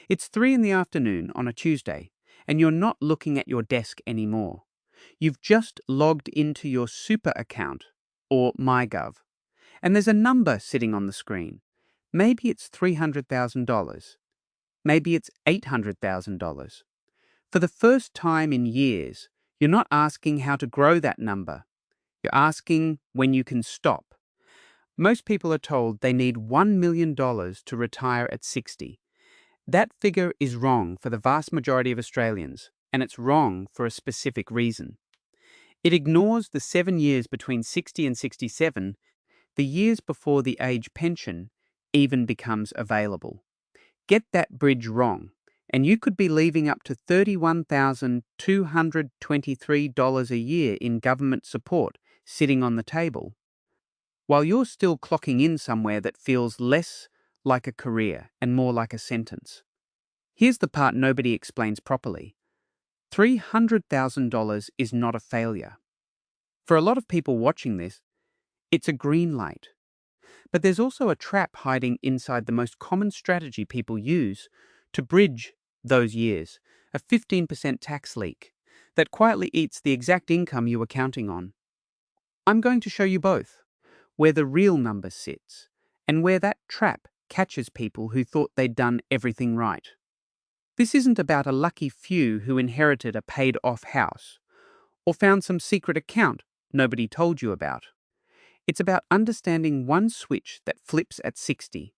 It's 3 in the afternoon on a Tuesday, and you're not looking at your desk anymore. You've just logged into your super account, or MyGov, and there's a number sitting on the screen. Maybe it's $300,000. Maybe it's $800,000. For the first time in years, you're not asking how to grow that number. You're asking when you can stop. Most people are told they need $1 million to retire at 60. That figure is wrong for the vast majority of Australians, and it's wrong for a specific reason. It ignores the 7 years between 60 and 67, the years before the age pension even becomes available. Get that bridge wrong, and you could be leaving up to $31,223 a year in government support sitting on the table, while you're still clocking in somewhere that feels less like a career and more like a sentence. Here's the part nobody explains properly. $300,000 is not a failure. For a lot of people watching this, it's a green light. But there's also a trap hiding inside the most common strategy people use to bridge those years, a 15% tax leak that quietly eats the exact income you were counting on. I'm going to show you both, where the real number sits and where that trap catches people who thought they'd done everything right. This isn't about a lucky few who inherited a paid-off house or found some secret account nobody told you about. It's about understanding one switch that flips at 60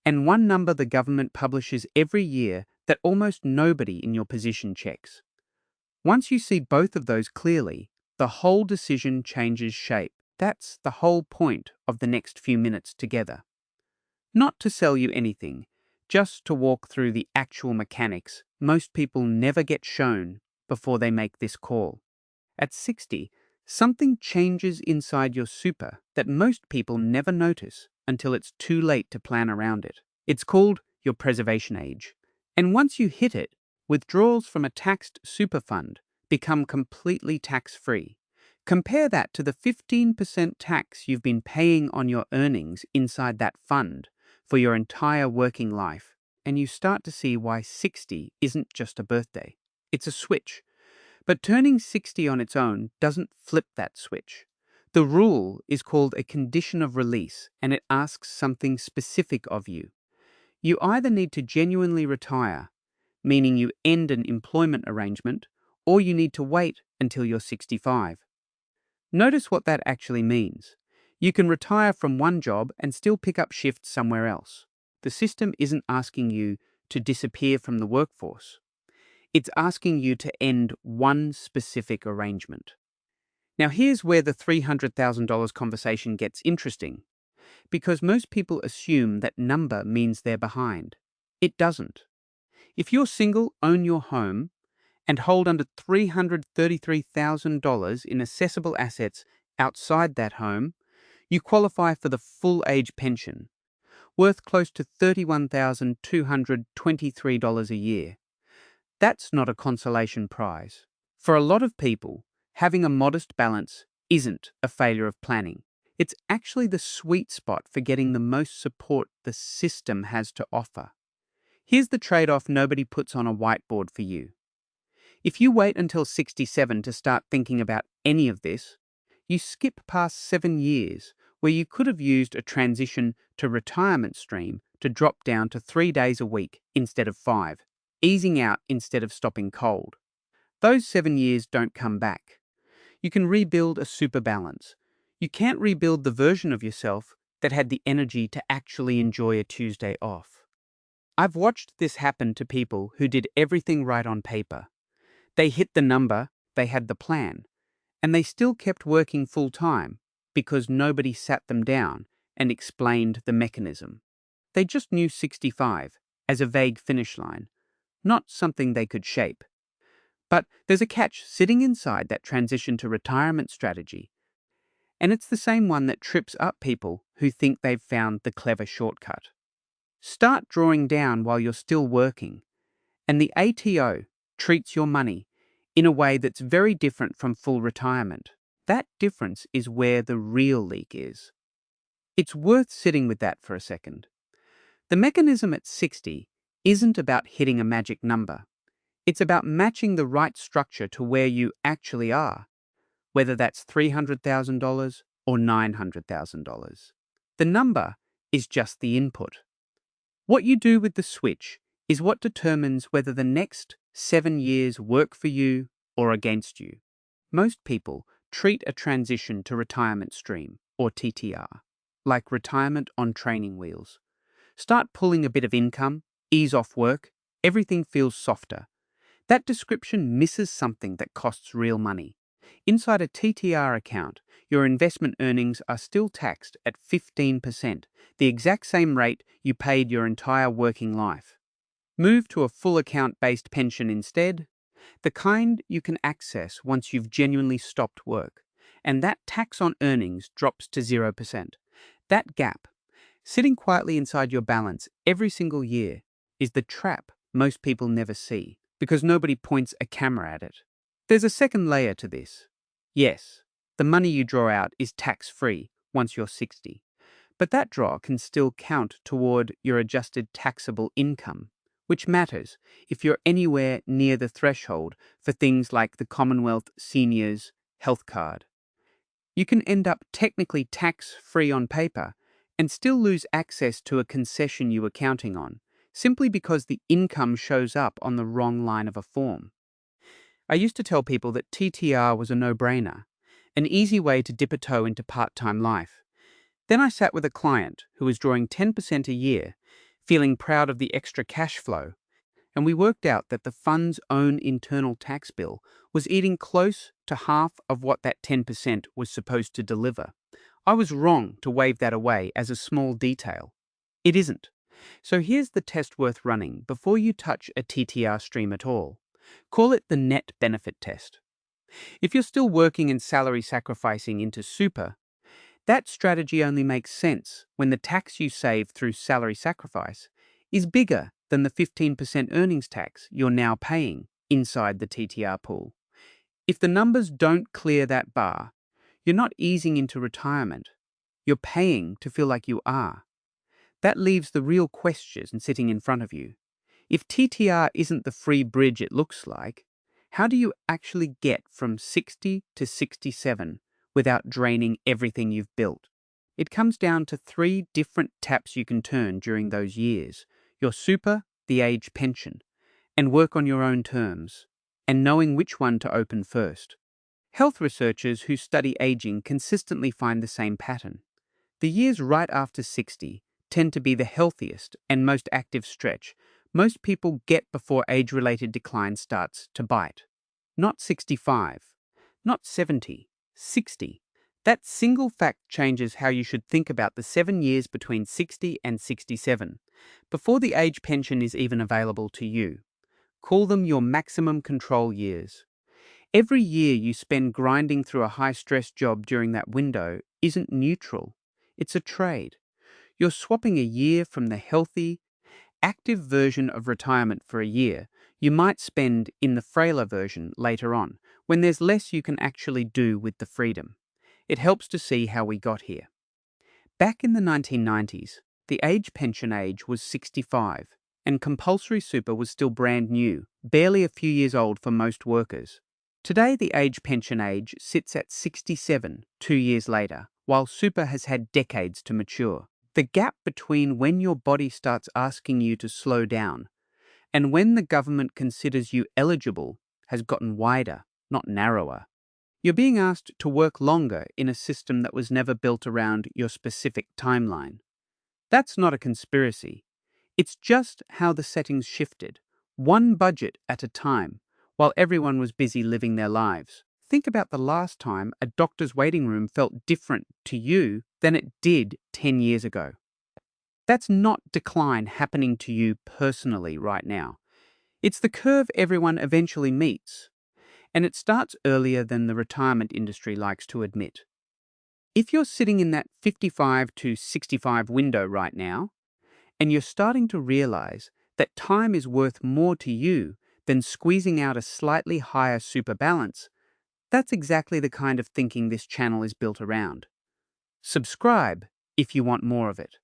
and one number the government publishes every year that almost nobody in your position checks. Once you see both of those clearly, the whole decision changes shape. That's the whole point of the next few minutes together. Not to sell you anything, just to walk through the actual mechanics most people never get shown before they make this call. At 60, something changes inside your super that most people never notice until it's too late to plan around it. It's called your preservation age. And once you hit it, withdrawals from a taxed super fund become completely tax-free. Compare that to the 15% tax you've been paying on your earnings inside that fund for your entire working life, and you start to see why 60 isn't just a birthday. It's a switch. But turning 60 on its own doesn't flip that switch. The rule is called a condition of release, and it asks something specific of you. You either need to genuinely retire, meaning you end an employment arrangement, or you need to wait until you're 65. Notice what that actually means. You can retire from one job and still pick up shifts somewhere else. The system isn't asking you to disappear from the workforce. It's asking you to end one specific arrangement. Now here's where the $300,000 conversation gets interesting, because most people assume that number means they're behind. It doesn't. If you're single, own your home, and hold under $333,000 in assessable assets outside that home, you qualify for the full age pension, worth close to $31,223 a year. That's not a consolation prize. For a lot of people, having a modest balance isn't a failure of planning. It's actually the sweet spot for getting the most support the system has to offer. Here's the trade-off nobody puts on a whiteboard for you. If you wait until 67 to start thinking about any of this, you skip past 7 years where you could have used a transition to retirement stream to drop down to 3 days a week instead of 5, easing out instead of stopping cold. Those 7 years don't come back. You can rebuild a super balance. You can't rebuild the version of yourself that had the energy to actually enjoy a Tuesday off. I've watched this happen to people who did everything right on paper. They hit the number, they had the plan, and they still kept working full-time because nobody sat them down and explained the mechanism. They just knew 65 as a vague finish line, not something they could shape. But there's a catch sitting inside that transition to retirement strategy, and it's the same one that trips up people who think they've found the clever shortcut. Start drawing down while you're still working, and the ATO treats your money in a way that's very different from full retirement. That difference is where the real leak is. It's worth sitting with that for a second. The mechanism at 60 isn't about hitting a magic number. It's about matching the right structure to where you actually are, whether that's $300,000 or $900,000. The number is just the input. What you do with the switch is what determines whether the next 7 years work for you or against you. Most people treat a transition to retirement stream, or TTR, like retirement on training wheels. Start pulling a bit of income, ease off work, everything feels softer. That description misses something that costs real money. Inside a TTR account, your investment earnings are still taxed at 15%, the exact same rate you paid your entire working life. Move to a full account-based pension instead, the kind you can access once you've genuinely stopped work, and that tax on earnings drops to 0%. That gap, sitting quietly inside your balance every single year, is the trap most people never see, because nobody points a camera at it. There's a second layer to this. Yes, the money you draw out is tax-free once you're 60, but that draw can still count toward your adjusted taxable income, which matters if you're anywhere near the threshold for things like the Commonwealth Seniors Health Card. You can end up technically tax-free on paper and still lose access to a concession you were counting on, simply because the income shows up on the wrong line of a form. I used to tell people that TTR was a no-brainer, an easy way to dip a toe into part-time life. Then I sat with a client who was drawing 10% a year, feeling proud of the extra cash flow, and we worked out that the fund's own internal tax bill was eating close to half of what that 10% was supposed to deliver. I was wrong to wave that away as a small detail. It isn't. So here's the test worth running before you touch a TTR stream at all. Call it the net benefit test. If you're still working and salary sacrificing into super, that strategy only makes sense when the tax you save through salary sacrifice is bigger than the 15% earnings tax you're now paying inside the TTR pool. If the numbers don't clear that bar, you're not easing into retirement. You're paying to feel like you are. That leaves the real question sitting in front of you. If TTR isn't the free bridge it looks like, how do you actually get from 60 to 67 without draining everything you've built? It comes down to 3 different taps you can turn during those years: your super, the age pension, and work on your own terms, and knowing which one to open first. Health researchers who study aging consistently find the same pattern. The years right after 60 tend to be the healthiest and most active stretch most people get before age-related decline starts to bite. Not 65, not 70, 60. That single fact changes how you should think about the 7 years between 60 and 67, before the age pension is even available to you. Call them your maximum control years. Every year you spend grinding through a high-stress job during that window isn't neutral. It's a trade. You're swapping a year from the healthy, active version of retirement for a year you might spend in the frailer version later on, when there's less you can actually do with the freedom. It helps to see how we got here. Back in the 1990s, the age pension age was 65, and compulsory super was still brand new, barely a few years old for most workers. Today, the age pension age sits at 67, 2 years later, while super has had decades to mature. The gap between when your body starts asking you to slow down and when the government considers you eligible has gotten wider, not narrower. You're being asked to work longer in a system that was never built around your specific timeline. That's not a conspiracy. It's just how the settings shifted, one budget at a time, while everyone was busy living their lives. Think about the last time a doctor's waiting room felt different to you than it did 10 years ago. That's not decline happening to you personally right now. It's the curve everyone eventually meets, and it starts earlier than the retirement industry likes to admit. If you're sitting in that 55 to 65 window right now, and you're starting to realize that time is worth more to you than squeezing out a slightly higher super balance, that's exactly the kind of thinking this channel is built around. Subscribe if you want more of it.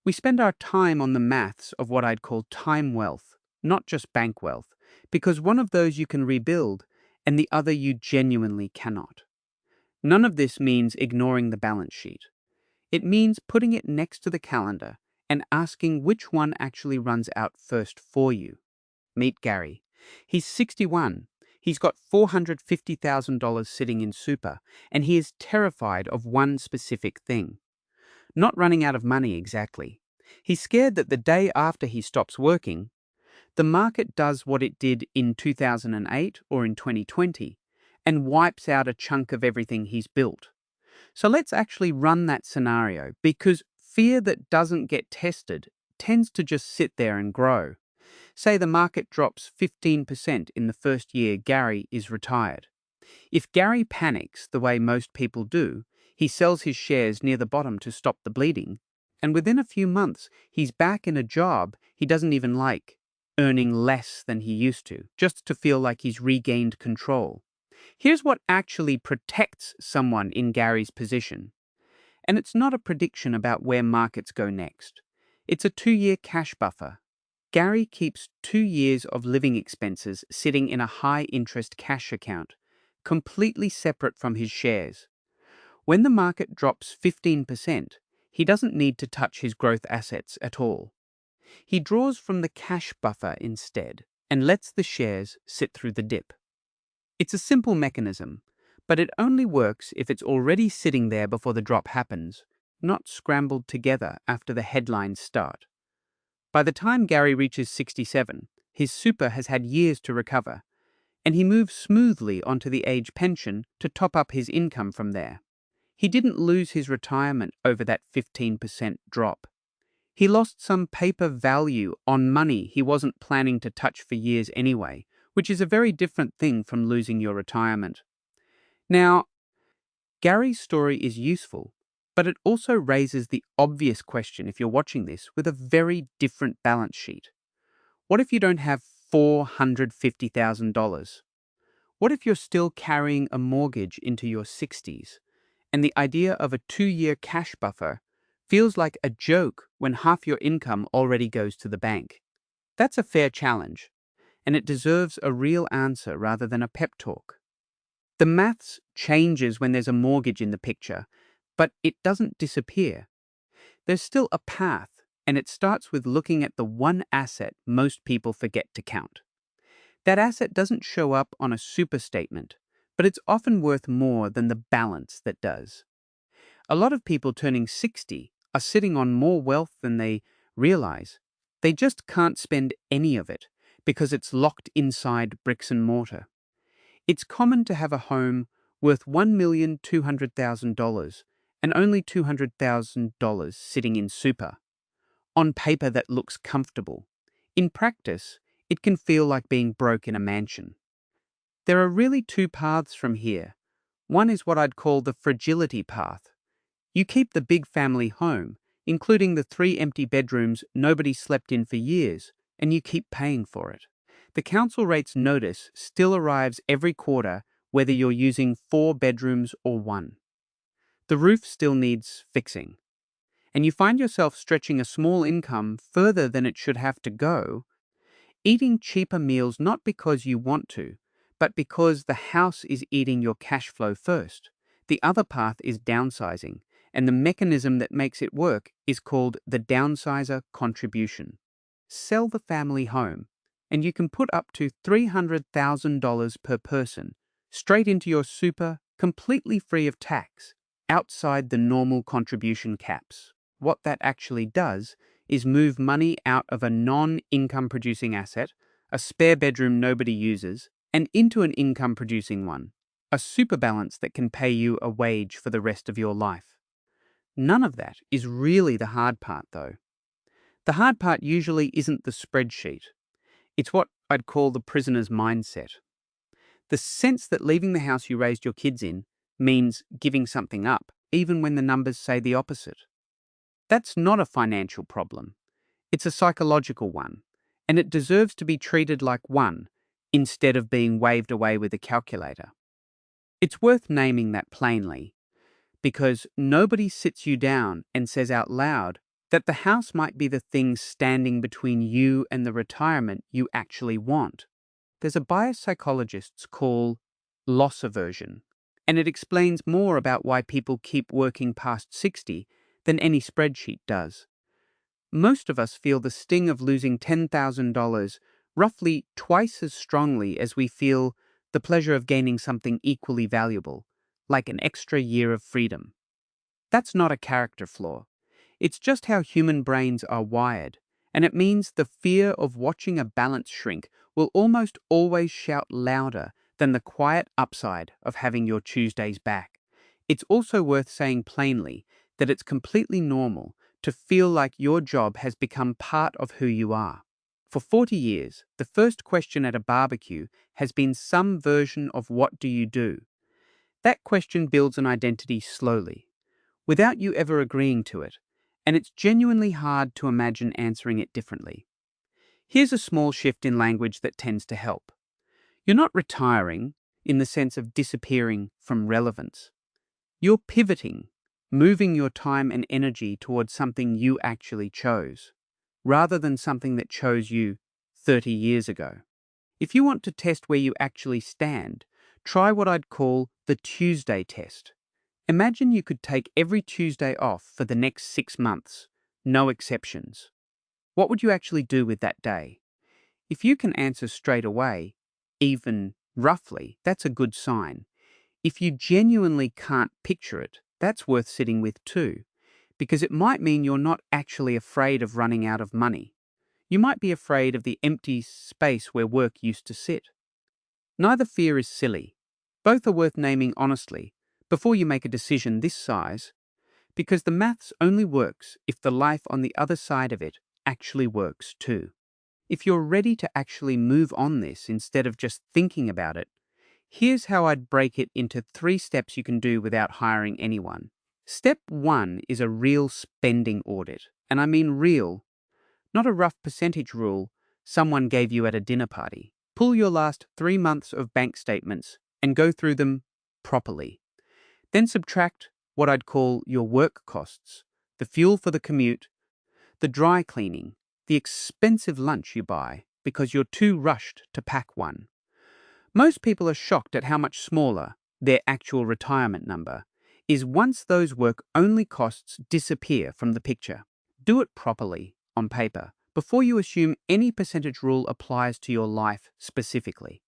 We spend our time on the maths of what I'd call time wealth, not just bank wealth, because one of those you can rebuild and the other you genuinely cannot. None of this means ignoring the balance sheet. It means putting it next to the calendar and asking which one actually runs out first for you. Meet Gary. He's 61. He's got $450,000 sitting in super, and he is terrified of one specific thing. Not running out of money exactly. He's scared that the day after he stops working, the market does what it did in 2008 or in 2020 and wipes out a chunk of everything he's built. So let's actually run that scenario, because fear that doesn't get tested tends to just sit there and grow. Say the market drops 15% in the first year Gary is retired. If Gary panics the way most people do, he sells his shares near the bottom to stop the bleeding, and within a few months he's back in a job he doesn't even like, earning less than he used to, just to feel like he's regained control. Here's what actually protects someone in Gary's position. And it's not a prediction about where markets go next. It's a 2-year cash buffer. Gary keeps 2 years of living expenses sitting in a high-interest cash account, completely separate from his shares. When the market drops 15%, he doesn't need to touch his growth assets at all. He draws from the cash buffer instead and lets the shares sit through the dip. It's a simple mechanism, but it only works if it's already sitting there before the drop happens, not scrambled together after the headlines start. By the time Gary reaches 67, his super has had years to recover, and he moves smoothly onto the age pension to top up his income from there. He didn't lose his retirement over that 15% drop. He lost some paper value on money he wasn't planning to touch for years anyway, which is a very different thing from losing your retirement. Now, Gary's story is useful, but it also raises the obvious question if you're watching this with a very different balance sheet. What if you don't have $450,000? What if you're still carrying a mortgage into your 60s, and the idea of a 2-year cash buffer feels like a joke when half your income already goes to the bank? That's a fair challenge, and it deserves a real answer rather than a pep talk. The maths changes when there's a mortgage in the picture, but it doesn't disappear. There's still a path, and it starts with looking at the one asset most people forget to count. That asset doesn't show up on a super statement, but it's often worth more than the balance that does. A lot of people turning 60 are sitting on more wealth than they realize. They just can't spend any of it because it's locked inside bricks and mortar. It's common to have a home worth $1,200,000 and only $200,000 sitting in super. On paper, that looks comfortable. In practice, it can feel like being broke in a mansion. There are really 2 paths from here. One is what I'd call the fragility path. You keep the big family home, including the 3 empty bedrooms nobody slept in for years, and you keep paying for it. The council rates notice still arrives every quarter whether you're using 4 bedrooms or 1. The roof still needs fixing. And you find yourself stretching a small income further than it should have to go, eating cheaper meals not because you want to, but because the house is eating your cash flow first. The other path is downsizing, and the mechanism that makes it work is called the Downsizer Contribution. Sell the family home, and you can put up to $300,000 per person straight into your super, completely free of tax, outside the normal contribution caps. What that actually does is move money out of a non-income producing asset, a spare bedroom nobody uses, and into an income-producing one, a super balance that can pay you a wage for the rest of your life. None of that is really the hard part, though. The hard part usually isn't the spreadsheet. It's what I'd call the prisoner's mindset. The sense that leaving the house you raised your kids in means giving something up, even when the numbers say the opposite. That's not a financial problem. It's a psychological one, and it deserves to be treated like one instead of being waved away with a calculator. It's worth naming that plainly, because nobody sits you down and says out loud, That the house might be the thing standing between you and the retirement you actually want. There's a bias psychologists call loss aversion, and it explains more about why people keep working past 60 than any spreadsheet does. Most of us feel the sting of losing $10,000 roughly twice as strongly as we feel the pleasure of gaining something equally valuable, like an extra year of freedom. That's not a character flaw. It's just how human brains are wired, and it means the fear of watching a balance shrink will almost always shout louder than the quiet upside of having your Tuesdays back. It's also worth saying plainly that it's completely normal to feel like your job has become part of who you are. For 40 years, the first question at a barbecue has been some version of "what do you do?" That question builds an identity slowly, without you ever agreeing to it, and it's genuinely hard to imagine answering it differently. Here's a small shift in language that tends to help. You're not retiring in the sense of disappearing from relevance. You're pivoting, moving your time and energy towards something you actually chose, rather than something that chose you 30 years ago. If you want to test where you actually stand, try what I'd call the Tuesday test. Imagine you could take every Tuesday off for the next 6 months, no exceptions. What would you actually do with that day? If you can answer straight away, even roughly, that's a good sign. If you genuinely can't picture it, that's worth sitting with too, because it might mean you're not actually afraid of running out of money. You might be afraid of the empty space where work used to sit. Neither fear is silly. Both are worth naming honestly before you make a decision this size, because the maths only works if the life on the other side of it actually works too. If you're ready to actually move on this instead of just thinking about it, here's how I'd break it into 3 steps you can do without hiring anyone. Step 1 is a real spending audit. And I mean real, not a rough percentage rule someone gave you at a dinner party. Pull your last 3 months of bank statements and go through them properly. Then subtract what I'd call your work costs, the fuel for the commute, the dry cleaning, the expensive lunch you buy because you're too rushed to pack one. Most people are shocked at how much smaller their actual retirement number is once those work-only costs disappear from the picture. Do it properly, on paper, before you assume any percentage rule applies to your life specifically.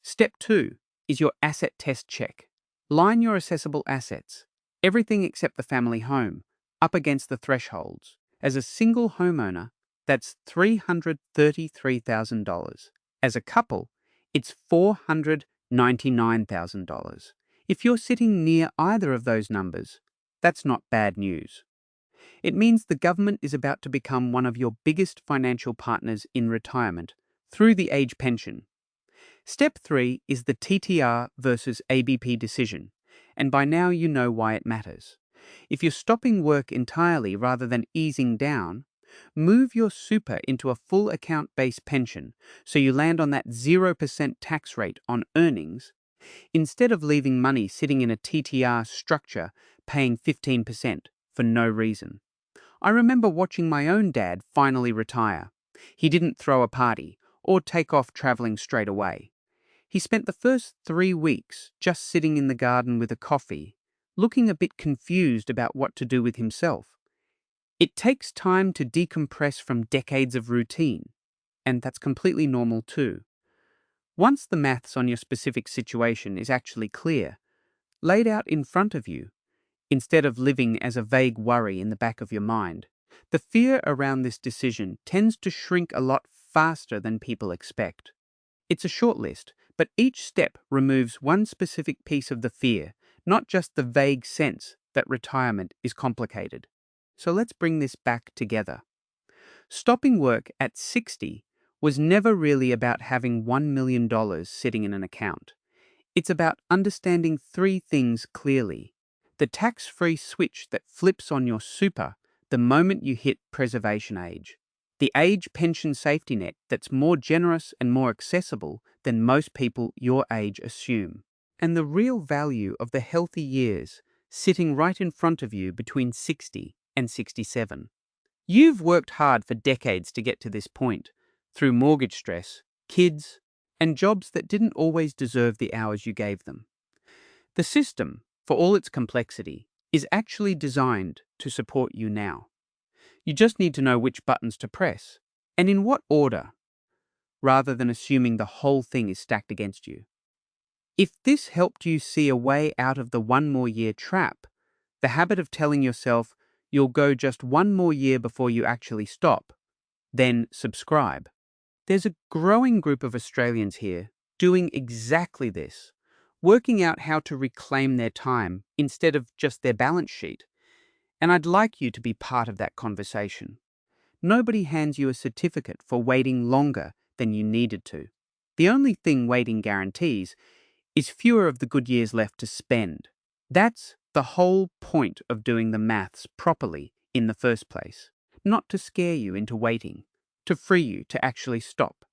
Step 2 is your asset test check. Line your assessable assets, everything except the family home, up against the thresholds. As a single homeowner, that's $333,000. As a couple, it's $499,000. If you're sitting near either of those numbers, that's not bad news. It means the government is about to become one of your biggest financial partners in retirement through the age pension. Step 3 is the TTR versus ABP decision, and by now you know why it matters. If you're stopping work entirely rather than easing down, move your super into a full account-based pension so you land on that 0% tax rate on earnings instead of leaving money sitting in a TTR structure paying 15% for no reason. I remember watching my own dad finally retire. He didn't throw a party or take off traveling straight away. He spent the first 3 weeks just sitting in the garden with a coffee, looking a bit confused about what to do with himself. It takes time to decompress from decades of routine, and that's completely normal too. Once the maths on your specific situation is actually clear, laid out in front of you, instead of living as a vague worry in the back of your mind, the fear around this decision tends to shrink a lot faster than people expect. It's a short list, but each step removes one specific piece of the fear, not just the vague sense that retirement is complicated. So let's bring this back together. Stopping work at 60 was never really about having $1 million sitting in an account. It's about understanding 3 things clearly. The tax-free switch that flips on your super the moment you hit preservation age. The age pension safety net that's more generous and more accessible than most people your age assume. And the real value of the healthy years sitting right in front of you between 60 and 67. You've worked hard for decades to get to this point, through mortgage stress, kids, and jobs that didn't always deserve the hours you gave them. The system, for all its complexity, is actually designed to support you now. You just need to know which buttons to press, and in what order, rather than assuming the whole thing is stacked against you. If this helped you see a way out of the one more year trap, the habit of telling yourself you'll go just one more year before you actually stop, then subscribe. There's a growing group of Australians here doing exactly this, working out how to reclaim their time instead of just their balance sheet. And I'd like you to be part of that conversation. Nobody hands you a certificate for waiting longer than you needed to. The only thing waiting guarantees is fewer of the good years left to spend. That's the whole point of doing the maths properly in the first place. Not to scare you into waiting, to free you to actually stop.